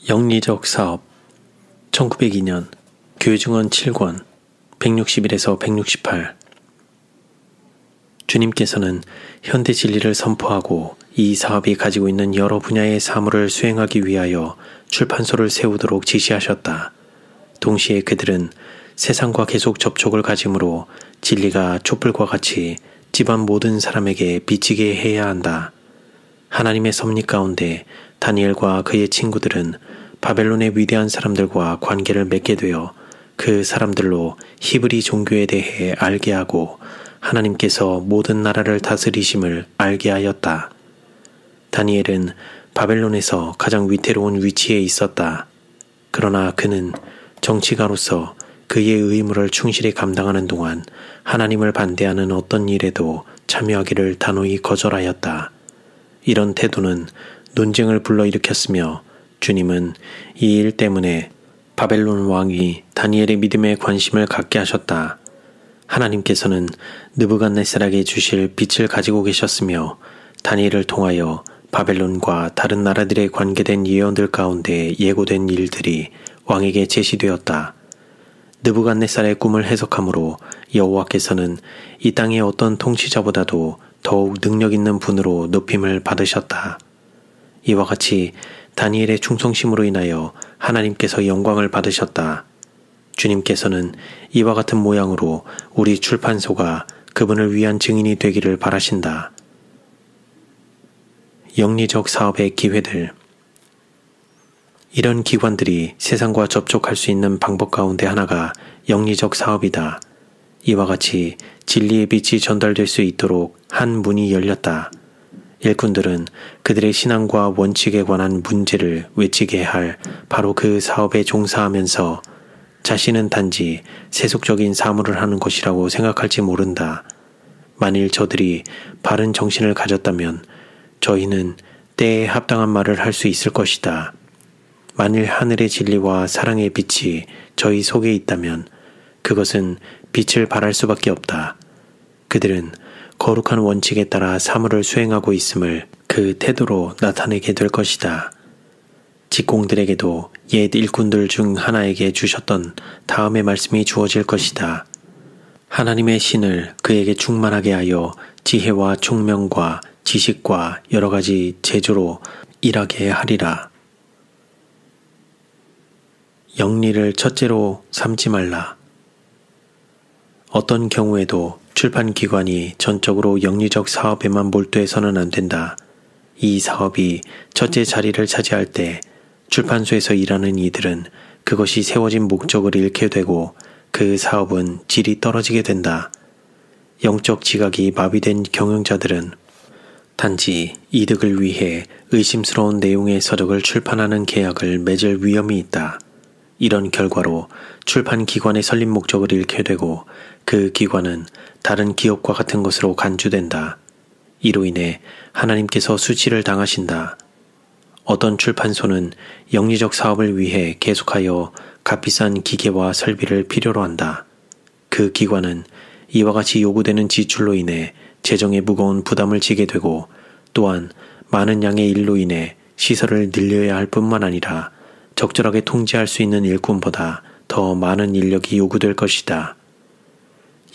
영리적 사업 1902년 교증원 7권 161에서 168 주님께서는 현대 진리를 선포하고 이 사업이 가지고 있는 여러 분야의 사물을 수행하기 위하여 출판소를 세우도록 지시하셨다. 동시에 그들은 세상과 계속 접촉을 가짐으로 진리가 촛불과 같이 집안 모든 사람에게 비치게 해야 한다. 하나님의 섭리 가운데 다니엘과 그의 친구들은 바벨론의 위대한 사람들과 관계를 맺게 되어 그 사람들로 히브리 종교에 대해 알게 하고 하나님께서 모든 나라를 다스리심을 알게 하였다. 다니엘은 바벨론에서 가장 위태로운 위치에 있었다. 그러나 그는 정치가로서 그의 의무를 충실히 감당하는 동안 하나님을 반대하는 어떤 일에도 참여하기를 단호히 거절하였다. 이런 태도는 논쟁을 불러일으켰으며 주님은 이 일 때문에 바벨론 왕이 다니엘의 믿음에 관심을 갖게 하셨다. 하나님께서는 느부갓네살에게 주실 빛을 가지고 계셨으며 다니엘을 통하여 바벨론과 다른 나라들에 관계된 예언들 가운데 예고된 일들이 왕에게 제시되었다. 느부갓네살의 꿈을 해석함으로 여호와께서는 이 땅의 어떤 통치자보다도 더욱 능력 있는 분으로 높임을 받으셨다. 이와 같이 다니엘의 충성심으로 인하여 하나님께서 영광을 받으셨다. 주님께서는 이와 같은 모양으로 우리 출판소가 그분을 위한 증인이 되기를 바라신다. 영리적 사업의 기회들 이런 기관들이 세상과 접촉할 수 있는 방법 가운데 하나가 영리적 사업이다. 이와 같이 진리의 빛이 전달될 수 있도록 한 문이 열렸다. 일꾼들은 그들의 신앙과 원칙에 관한 문제를 외치게 할 바로 그 사업에 종사하면서 자신은 단지 세속적인 사물을 하는 것이라고 생각할지 모른다. 만일 저들이 바른 정신을 가졌다면 저희는 때에 합당한 말을 할 수 있을 것이다. 만일 하늘의 진리와 사랑의 빛이 저희 속에 있다면 그것은 빛을 발할 수밖에 없다. 그들은 거룩한 원칙에 따라 사물을 수행하고 있음을 그 태도로 나타내게 될 것이다. 직공들에게도 옛 일꾼들 중 하나에게 주셨던 다음의 말씀이 주어질 것이다. 하나님의 신을 그에게 충만하게 하여 지혜와 총명과 지식과 여러 가지 재주로 일하게 하리라. 영리를 첫째로 삼지 말라. 어떤 경우에도 출판기관이 전적으로 영리적 사업에만 몰두해서는 안 된다. 이 사업이 첫째 자리를 차지할 때 출판소에서 일하는 이들은 그것이 세워진 목적을 잃게 되고 그 사업은 질이 떨어지게 된다. 영적 지각이 마비된 경영자들은 단지 이득을 위해 의심스러운 내용의 서적을 출판하는 계약을 맺을 위험이 있다. 이런 결과로 출판기관의 설립 목적을 잃게 되고 그 기관은 다른 기업과 같은 것으로 간주된다. 이로 인해 하나님께서 수치를 당하신다. 어떤 출판소는 영리적 사업을 위해 계속하여 값비싼 기계와 설비를 필요로 한다. 그 기관은 이와 같이 요구되는 지출로 인해 재정에 무거운 부담을 지게 되고 또한 많은 양의 일로 인해 시설을 늘려야 할 뿐만 아니라 적절하게 통제할 수 있는 일꾼보다 더 많은 인력이 요구될 것이다.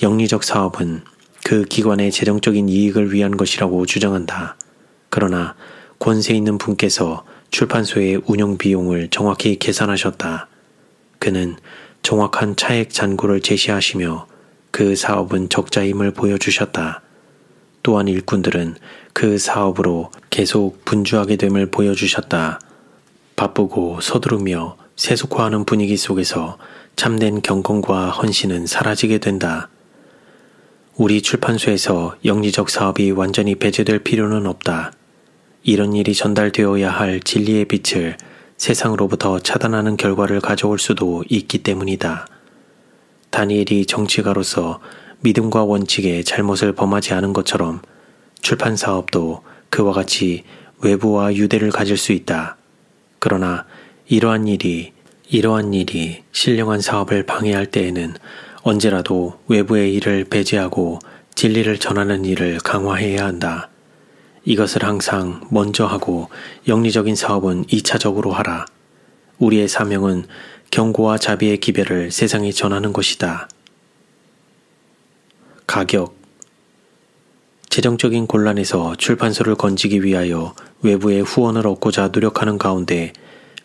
영리적 사업은 그 기관의 재정적인 이익을 위한 것이라고 주장한다. 그러나 권세 있는 분께서 출판소의 운영 비용을 정확히 계산하셨다. 그는 정확한 차액 잔고를 제시하시며 그 사업은 적자임을 보여주셨다. 또한 일꾼들은 그 사업으로 계속 분주하게 됨을 보여주셨다. 바쁘고 서두르며 세속화하는 분위기 속에서 참된 경건과 헌신은 사라지게 된다. 우리 출판소에서 영리적 사업이 완전히 배제될 필요는 없다. 이런 일이 전달되어야 할 진리의 빛을 세상으로부터 차단하는 결과를 가져올 수도 있기 때문이다. 다니엘이 정치가로서 믿음과 원칙에 잘못을 범하지 않은 것처럼 출판 사업도 그와 같이 외부와 유대를 가질 수 있다. 그러나 이러한 일이 신령한 사업을 방해할 때에는 언제라도 외부의 일을 배제하고 진리를 전하는 일을 강화해야 한다. 이것을 항상 먼저 하고 영리적인 사업은 2차적으로 하라. 우리의 사명은 경고와 자비의 기별을 세상에 전하는 것이다. 가격. 재정적인 곤란에서 출판소를 건지기 위하여 외부의 후원을 얻고자 노력하는 가운데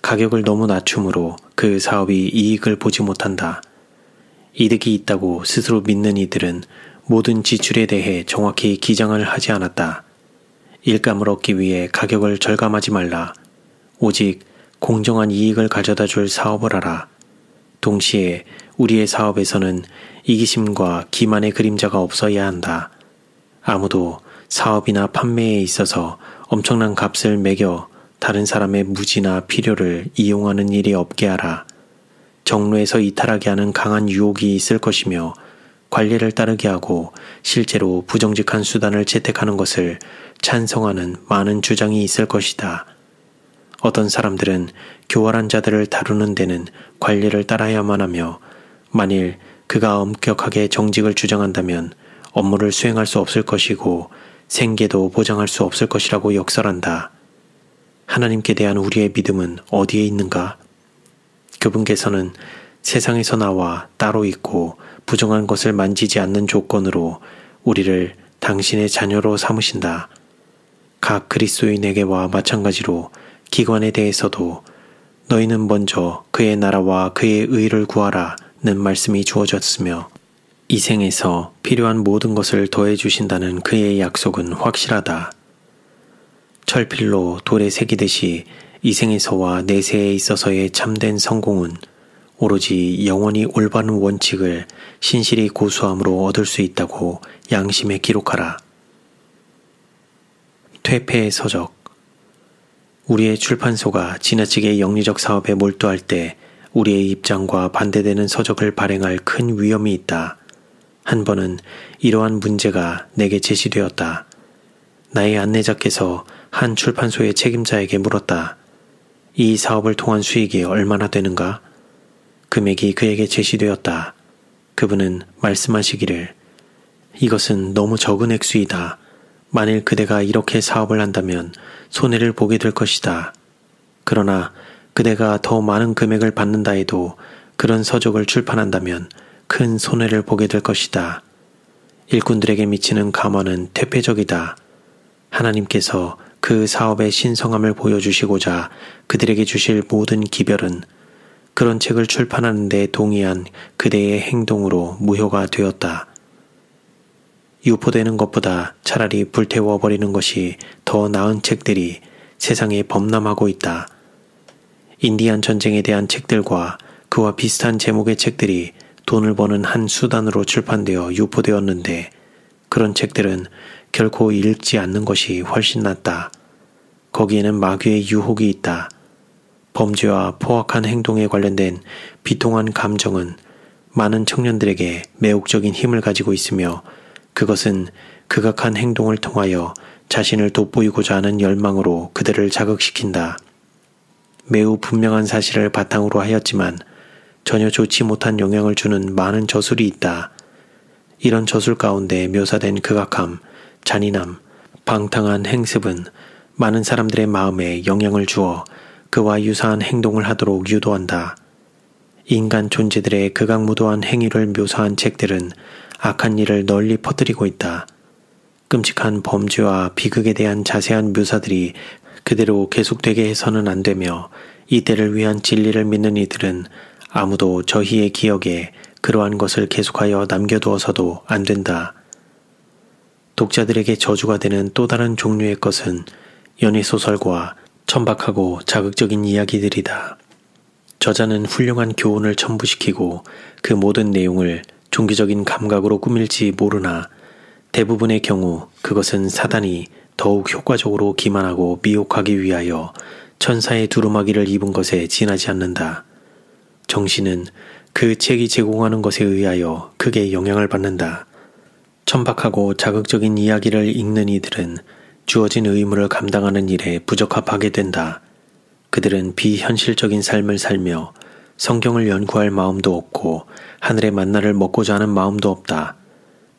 가격을 너무 낮춤으로 그 사업이 이익을 보지 못한다. 이득이 있다고 스스로 믿는 이들은 모든 지출에 대해 정확히 기장을 하지 않았다. 일감을 얻기 위해 가격을 절감하지 말라. 오직 공정한 이익을 가져다 줄 사업을 하라. 동시에 우리의 사업에서는 이기심과 기만의 그림자가 없어야 한다. 아무도 사업이나 판매에 있어서 엄청난 값을 매겨 다른 사람의 무지나 필요를 이용하는 일이 없게 하라. 정로에서 이탈하게 하는 강한 유혹이 있을 것이며 관례를 따르게 하고 실제로 부정직한 수단을 채택하는 것을 찬성하는 많은 주장이 있을 것이다. 어떤 사람들은 교활한 자들을 다루는 데는 관례를 따라야만 하며 만일 그가 엄격하게 정직을 주장한다면 업무를 수행할 수 없을 것이고 생계도 보장할 수 없을 것이라고 역설한다. 하나님께 대한 우리의 믿음은 어디에 있는가? 그분께서는 세상에서 나와 따로 있고 부정한 것을 만지지 않는 조건으로 우리를 당신의 자녀로 삼으신다. 각 그리스도인에게와 마찬가지로 기관에 대해서도 너희는 먼저 그의 나라와 그의 의를 구하라는 말씀이 주어졌으며 이 생에서 필요한 모든 것을 더해 주신다는 그의 약속은 확실하다. 철필로 돌에 새기듯이 이 생에서와 내세에 있어서의 참된 성공은 오로지 영원히 올바른 원칙을 신실히 고수함으로 얻을 수 있다고 양심에 기록하라. 퇴폐의 서적. 우리의 출판소가 지나치게 영리적 사업에 몰두할 때 우리의 입장과 반대되는 서적을 발행할 큰 위험이 있다. 한 번은 이러한 문제가 내게 제시되었다. 나의 안내자께서 한 출판소의 책임자에게 물었다. 이 사업을 통한 수익이 얼마나 되는가? 금액이 그에게 제시되었다. 그분은 말씀하시기를 이것은 너무 적은 액수이다. 만일 그대가 이렇게 사업을 한다면 손해를 보게 될 것이다. 그러나 그대가 더 많은 금액을 받는다 해도 그런 서적을 출판한다면 큰 손해를 보게 될 것이다. 일꾼들에게 미치는 감화는 퇴폐적이다. 하나님께서 그 사업의 신성함을 보여주시고자 그들에게 주실 모든 기별은 그런 책을 출판하는 데 동의한 그대의 행동으로 무효가 되었다. 유포되는 것보다 차라리 불태워버리는 것이 더 나은 책들이 세상에 범람하고 있다. 인디안 전쟁에 대한 책들과 그와 비슷한 제목의 책들이 돈을 버는 한 수단으로 출판되어 유포되었는데 그런 책들은 결코 읽지 않는 것이 훨씬 낫다. 거기에는 마귀의 유혹이 있다. 범죄와 포악한 행동에 관련된 비통한 감정은 많은 청년들에게 매혹적인 힘을 가지고 있으며 그것은 극악한 행동을 통하여 자신을 돋보이고자 하는 열망으로 그들을 자극시킨다. 매우 분명한 사실을 바탕으로 하였지만 전혀 좋지 못한 영향을 주는 많은 저술이 있다. 이런 저술 가운데 묘사된 극악함, 잔인함, 방탕한 행습은 많은 사람들의 마음에 영향을 주어 그와 유사한 행동을 하도록 유도한다. 인간 존재들의 극악무도한 행위를 묘사한 책들은 악한 일을 널리 퍼뜨리고 있다. 끔찍한 범죄와 비극에 대한 자세한 묘사들이 그대로 계속되게 해서는 안 되며 이때를 위한 진리를 믿는 이들은 아무도 저희의 기억에 그러한 것을 계속하여 남겨두어서도 안 된다. 독자들에게 저주가 되는 또 다른 종류의 것은 연애소설과 천박하고 자극적인 이야기들이다. 저자는 훌륭한 교훈을 첨부시키고 그 모든 내용을 종교적인 감각으로 꾸밀지 모르나 대부분의 경우 그것은 사단이 더욱 효과적으로 기만하고 미혹하기 위하여 천사의 두루마기를 입은 것에 지나지 않는다. 정신은 그 책이 제공하는 것에 의하여 크게 영향을 받는다. 천박하고 자극적인 이야기를 읽는 이들은 주어진 의무를 감당하는 일에 부적합하게 된다. 그들은 비현실적인 삶을 살며 성경을 연구할 마음도 없고 하늘의 만나를 먹고자 하는 마음도 없다.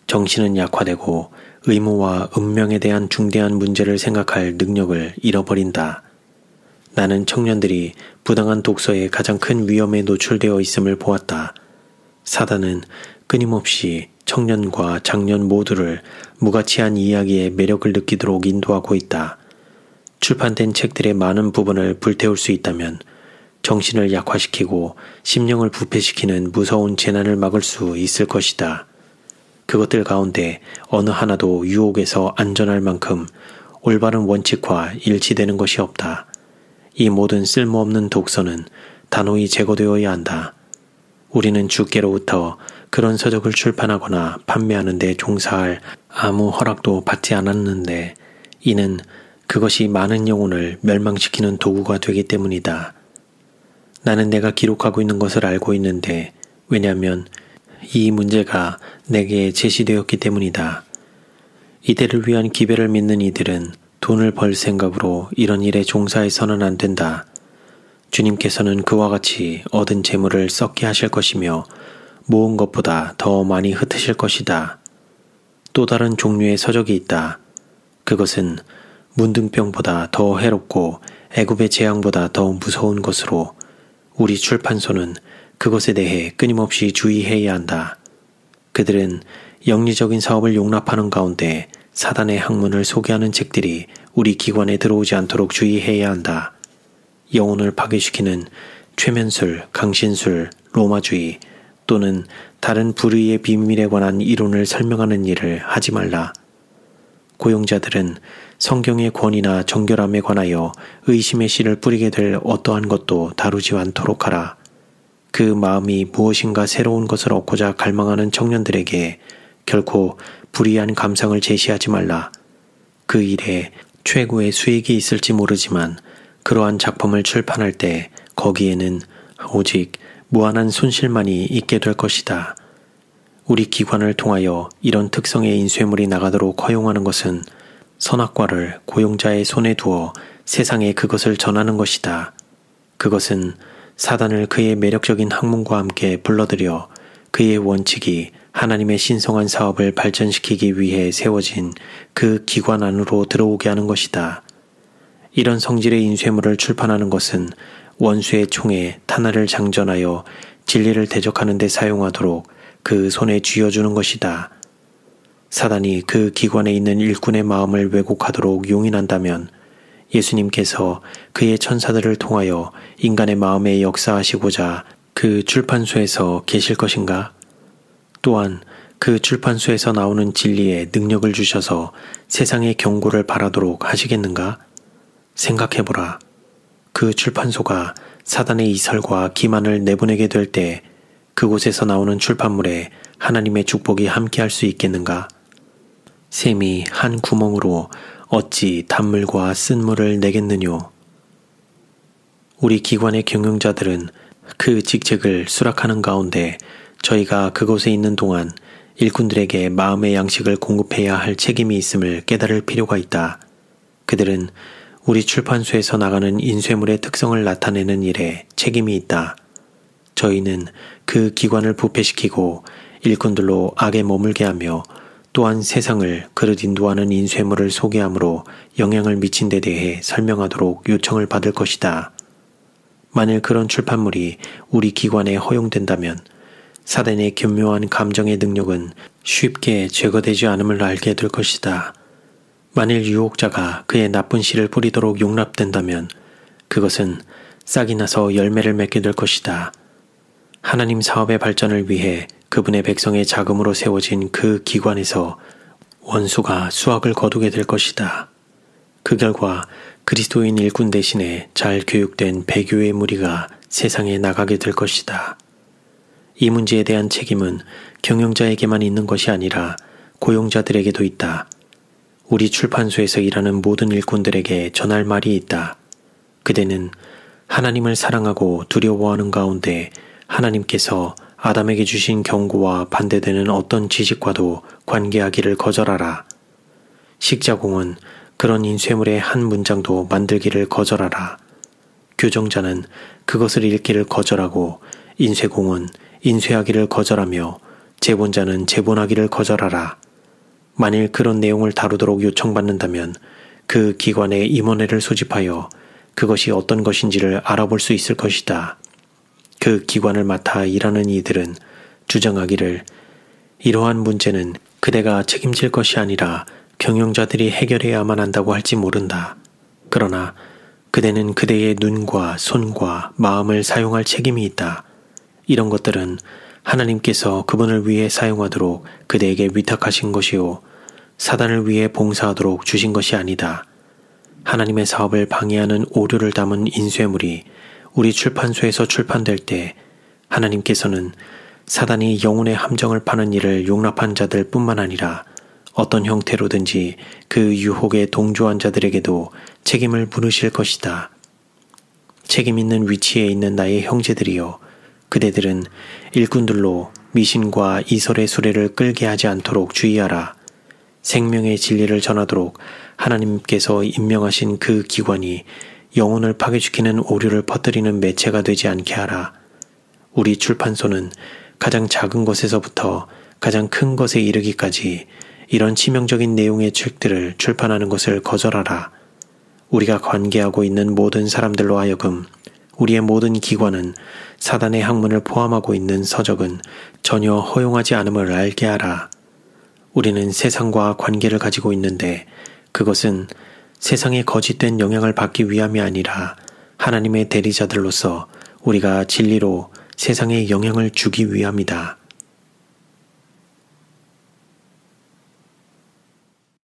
정신은 약화되고 의무와 운명에 대한 중대한 문제를 생각할 능력을 잃어버린다. 나는 청년들이 부당한 독서에 가장 큰 위험에 노출되어 있음을 보았다. 사단은 끊임없이 청년과 장년 모두를 무가치한 이야기의 매력을 느끼도록 인도하고 있다. 출판된 책들의 많은 부분을 불태울 수 있다면 정신을 약화시키고 심령을 부패시키는 무서운 재난을 막을 수 있을 것이다. 그것들 가운데 어느 하나도 유혹에서 안전할 만큼 올바른 원칙과 일치되는 것이 없다. 이 모든 쓸모없는 독서는 단호히 제거되어야 한다. 우리는 주께로부터 그런 서적을 출판하거나 판매하는 데 종사할 아무 허락도 받지 않았는데 이는 그것이 많은 영혼을 멸망시키는 도구가 되기 때문이다. 나는 내가 기록하고 있는 것을 알고 있는데 왜냐하면 이 문제가 내게 제시되었기 때문이다. 이들을 위한 기별을 믿는 이들은 돈을 벌 생각으로 이런 일에 종사해서는 안 된다. 주님께서는 그와 같이 얻은 재물을 썩게 하실 것이며 모은 것보다 더 많이 흩으실 것이다. 또 다른 종류의 서적이 있다. 그것은 문둥병보다 더 해롭고 애굽의 재앙보다 더 무서운 것으로 우리 출판소는 그것에 대해 끊임없이 주의해야 한다. 그들은 영리적인 사업을 용납하는 가운데 사단의 학문을 소개하는 책들이 우리 기관에 들어오지 않도록 주의해야 한다. 영혼을 파괴시키는 최면술, 강신술, 로마주의 또는 다른 불의의 비밀에 관한 이론을 설명하는 일을 하지 말라. 고용자들은 성경의 권위나 정결함에 관하여 의심의 씨를 뿌리게 될 어떠한 것도 다루지 않도록 하라. 그 마음이 무엇인가 새로운 것을 얻고자 갈망하는 청년들에게 결코 불이한 감상을 제시하지 말라. 그 일에 최고의 수익이 있을지 모르지만 그러한 작품을 출판할 때 거기에는 오직 무한한 손실만이 있게 될 것이다. 우리 기관을 통하여 이런 특성의 인쇄물이 나가도록 허용하는 것은 선악과를 고용자의 손에 두어 세상에 그것을 전하는 것이다. 그것은 사단을 그의 매력적인 학문과 함께 불러들여 그의 원칙이 하나님의 신성한 사업을 발전시키기 위해 세워진 그 기관 안으로 들어오게 하는 것이다. 이런 성질의 인쇄물을 출판하는 것은 원수의 총에 탄알을 장전하여 진리를 대적하는 데 사용하도록 그 손에 쥐어주는 것이다. 사단이 그 기관에 있는 일꾼의 마음을 왜곡하도록 용인한다면 예수님께서 그의 천사들을 통하여 인간의 마음에 역사하시고자 그 출판소에서 계실 것인가? 또한 그 출판소에서 나오는 진리에 능력을 주셔서 세상의 경고를 바라도록 하시겠는가? 생각해보라. 그 출판소가 사단의 이설과 기만을 내보내게 될 때 그곳에서 나오는 출판물에 하나님의 축복이 함께할 수 있겠는가? 샘이 한 구멍으로 어찌 단물과 쓴물을 내겠느뇨. 우리 기관의 경영자들은 그 직책을 수락하는 가운데 저희가 그곳에 있는 동안 일꾼들에게 마음의 양식을 공급해야 할 책임이 있음을 깨달을 필요가 있다. 그들은 우리 출판소에서 나가는 인쇄물의 특성을 나타내는 일에 책임이 있다. 저희는 그 기관을 부패시키고 일꾼들로 악에 머물게 하며 또한 세상을 그릇 인도하는 인쇄물을 소개함으로 영향을 미친 데 대해 설명하도록 요청을 받을 것이다. 만일 그런 출판물이 우리 기관에 허용된다면 사단의 교묘한 감정의 능력은 쉽게 제거되지 않음을 알게 될 것이다. 만일 유혹자가 그의 나쁜 씨를 뿌리도록 용납된다면 그것은 싹이 나서 열매를 맺게 될 것이다. 하나님 사업의 발전을 위해 그분의 백성의 자금으로 세워진 그 기관에서 원수가 수확을 거두게 될 것이다. 그 결과 그리스도인 일꾼 대신에 잘 교육된 배교의 무리가 세상에 나가게 될 것이다. 이 문제에 대한 책임은 경영자에게만 있는 것이 아니라 고용자들에게도 있다. 우리 출판소에서 일하는 모든 일꾼들에게 전할 말이 있다. 그대는 하나님을 사랑하고 두려워하는 가운데 하나님께서 아담에게 주신 경고와 반대되는 어떤 지식과도 관계하기를 거절하라. 식자공은 그런 인쇄물의 한 문장도 만들기를 거절하라. 교정자는 그것을 읽기를 거절하고 인쇄공은 인쇄하기를 거절하며 제본자는 제본하기를 거절하라. 만일 그런 내용을 다루도록 요청받는다면 그 기관에 임원회를 소집하여 그것이 어떤 것인지를 알아볼 수 있을 것이다. 그 기관을 맡아 일하는 이들은 주장하기를 이러한 문제는 그대가 책임질 것이 아니라 경영자들이 해결해야만 한다고 할지 모른다. 그러나 그대는 그대의 눈과 손과 마음을 사용할 책임이 있다. 이런 것들은 하나님께서 그분을 위해 사용하도록 그대에게 위탁하신 것이요 사단을 위해 봉사하도록 주신 것이 아니다. 하나님의 사업을 방해하는 오류를 담은 인쇄물이 우리 출판소에서 출판될 때 하나님께서는 사단이 영혼의 함정을 파는 일을 용납한 자들 뿐만 아니라 어떤 형태로든지 그 유혹에 동조한 자들에게도 책임을 물으실 것이다. 책임 있는 위치에 있는 나의 형제들이여, 그대들은 일꾼들로 미신과 이설의 수레를 끌게 하지 않도록 주의하라. 생명의 진리를 전하도록 하나님께서 임명하신 그 기관이 영혼을 파괴시키는 오류를 퍼뜨리는 매체가 되지 않게 하라. 우리 출판소는 가장 작은 것에서부터 가장 큰 것에 이르기까지 이런 치명적인 내용의 책들을 출판하는 것을 거절하라. 우리가 관계하고 있는 모든 사람들로 하여금 우리의 모든 기관은 사단의 학문을 포함하고 있는 서적은 전혀 허용하지 않음을 알게 하라. 우리는 세상과 관계를 가지고 있는데 그것은 세상에 거짓된 영향을 받기 위함이 아니라 하나님의 대리자들로서 우리가 진리로 세상에 영향을 주기 위함이다.